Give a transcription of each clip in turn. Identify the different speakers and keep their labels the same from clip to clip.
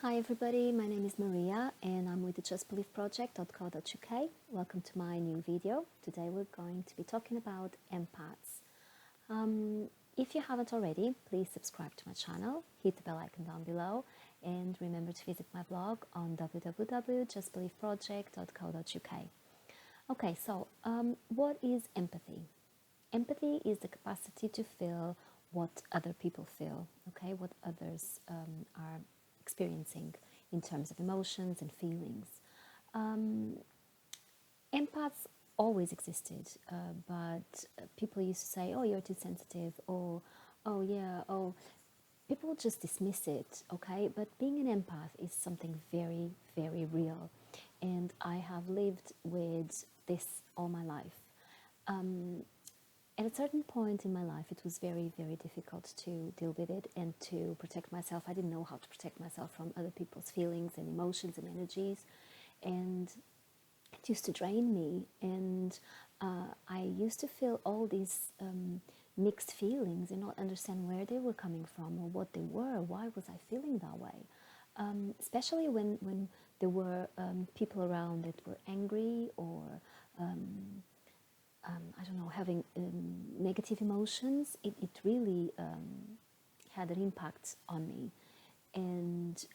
Speaker 1: Hi everybody, my name is Maria and I'm with the justbeliefproject.co.uk. Welcome to my new video. Today we're going to be talking about empaths. If you haven't already, please subscribe to my channel, hit the bell icon down below, and remember to visit my blog on www.justbeliefproject.co.uk. Okay, so what is empathy? Empathy is the capacity to feel what other people feel, okay, what others are experiencing in terms of emotions and feelings. Empaths always existed, but people used to say, oh, you're too sensitive, or oh, yeah, oh, people just dismiss it, okay? But being an empath is something very, very real. And I have lived with this all my life. At a certain point in my life, it was very, very difficult to deal with it and to protect myself. I didn't know how to protect myself from other people's feelings and emotions and energies. And it used to drain me. And I used to feel all these mixed feelings and not understand where they were coming from or what they were. Why was I feeling that way? Especially when there were people around that were angry or I don't know, having negative emotions, it really had an impact on me. And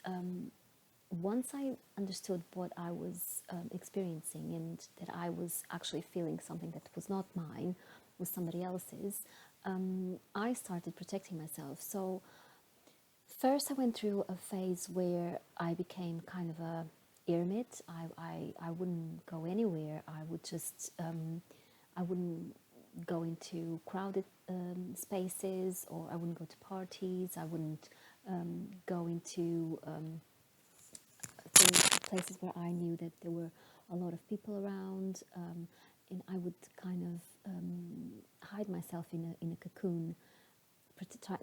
Speaker 1: once I understood what I was experiencing and that I was actually feeling something that was not mine, was somebody else's, I started protecting myself. So first I went through a phase where I became kind of a eremit. I wouldn't go anywhere. I would just... I wouldn't go into crowded spaces, or I wouldn't go to parties. I wouldn't go into places where I knew that there were a lot of people around, and I would kind of hide myself in a cocoon,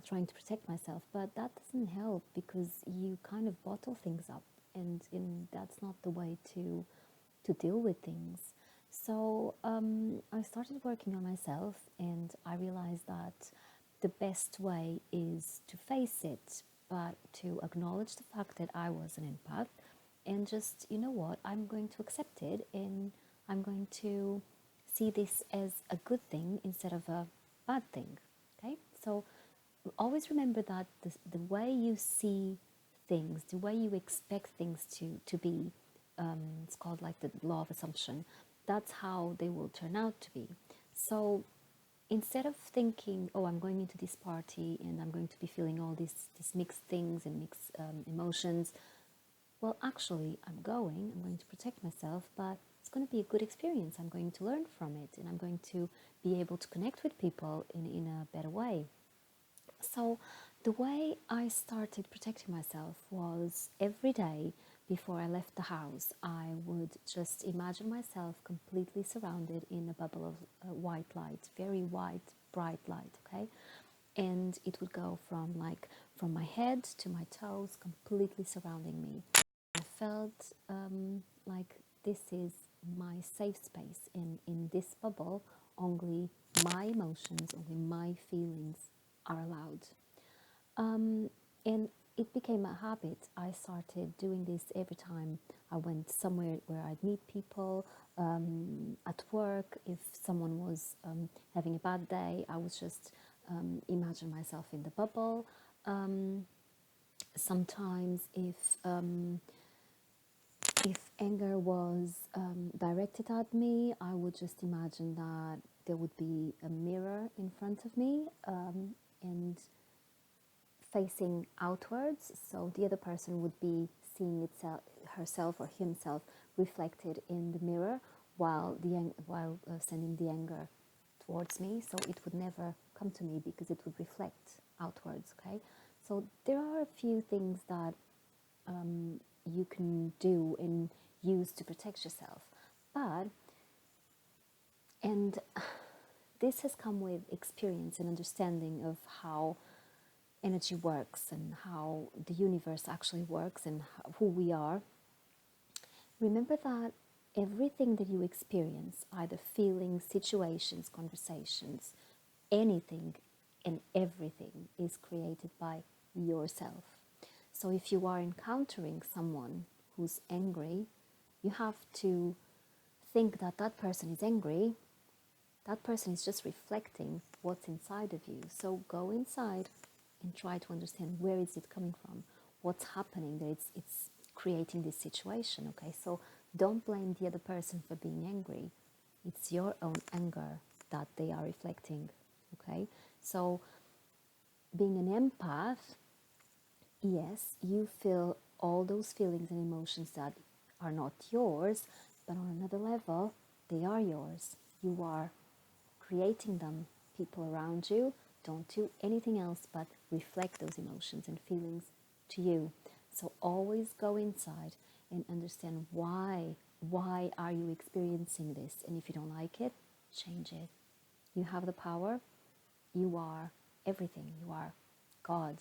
Speaker 1: trying to protect myself. But that doesn't help because you kind of bottle things up, and that's not the way to deal with things. So I started working on myself, and I realized that the best way is to face it, but to acknowledge the fact that I was an empath, and just, you know what, I'm going to accept it, and I'm going to see this as a good thing instead of a bad thing. Okay, so always remember that the way you see things, the way you expect things to be, it's called like the law of assumption. That's how they will turn out to be. So instead of thinking, oh, I'm going into this party and I'm going to be feeling all these mixed things and mixed emotions, well, actually, I'm going to protect myself, but it's going to be a good experience. I'm going to learn from it, and I'm going to be able to connect with people in a better way. So the way I started protecting myself was every day before I left the house, I would just imagine myself completely surrounded in a bubble of white light, very white, bright light, okay? And it would go from my head to my toes, completely surrounding me. I felt like this is my safe space. In this bubble, only my emotions, only my feelings are allowed. And it became a habit. I started doing this every time I went somewhere where I'd meet people, at work. If someone was having a bad day, I would just imagine myself in the bubble. Sometimes if anger was directed at me, I would just imagine that there would be a mirror in front of me, and facing outwards, so the other person would be seeing itself, herself or himself, reflected in the mirror while sending the anger towards me. So it would never come to me because it would reflect outwards. Okay, so there are a few things that you can do and use to protect yourself, but and this has come with experience and understanding of how energy works and how the universe actually works and who we are. Remember that everything that you experience, either feelings, situations, conversations, anything and everything, is created by yourself. So if you are encountering someone who's angry, you have to think that that person is angry. That person is just reflecting what's inside of you. So go inside and try to understand where is it coming from, what's happening that it's creating this situation. Okay, so don't blame the other person for being angry. It's your own anger that they are reflecting. Okay, so being an empath, yes, you feel all those feelings and emotions that are not yours, but on another level, they are yours. You are creating them. People around you don't do anything else but reflect those emotions and feelings to you. So always go inside and understand why are you experiencing this, and if you don't like it, change it. You have the power. You are everything. You are God.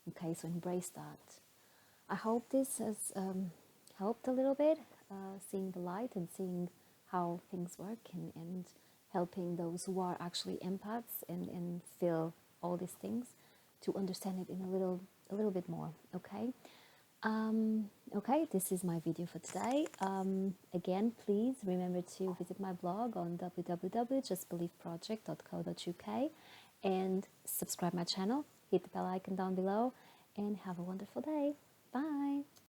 Speaker 1: Okay, so embrace that. I hope this has helped a little bit, seeing the light and seeing how things work, and helping those who are actually empaths and feel all these things to understand it in a little bit more. Okay. Okay, this is my video for today. Again, please remember to visit my blog on www.justbelieveproject.co.uk and subscribe my channel, hit the bell icon down below, and have a wonderful day. Bye!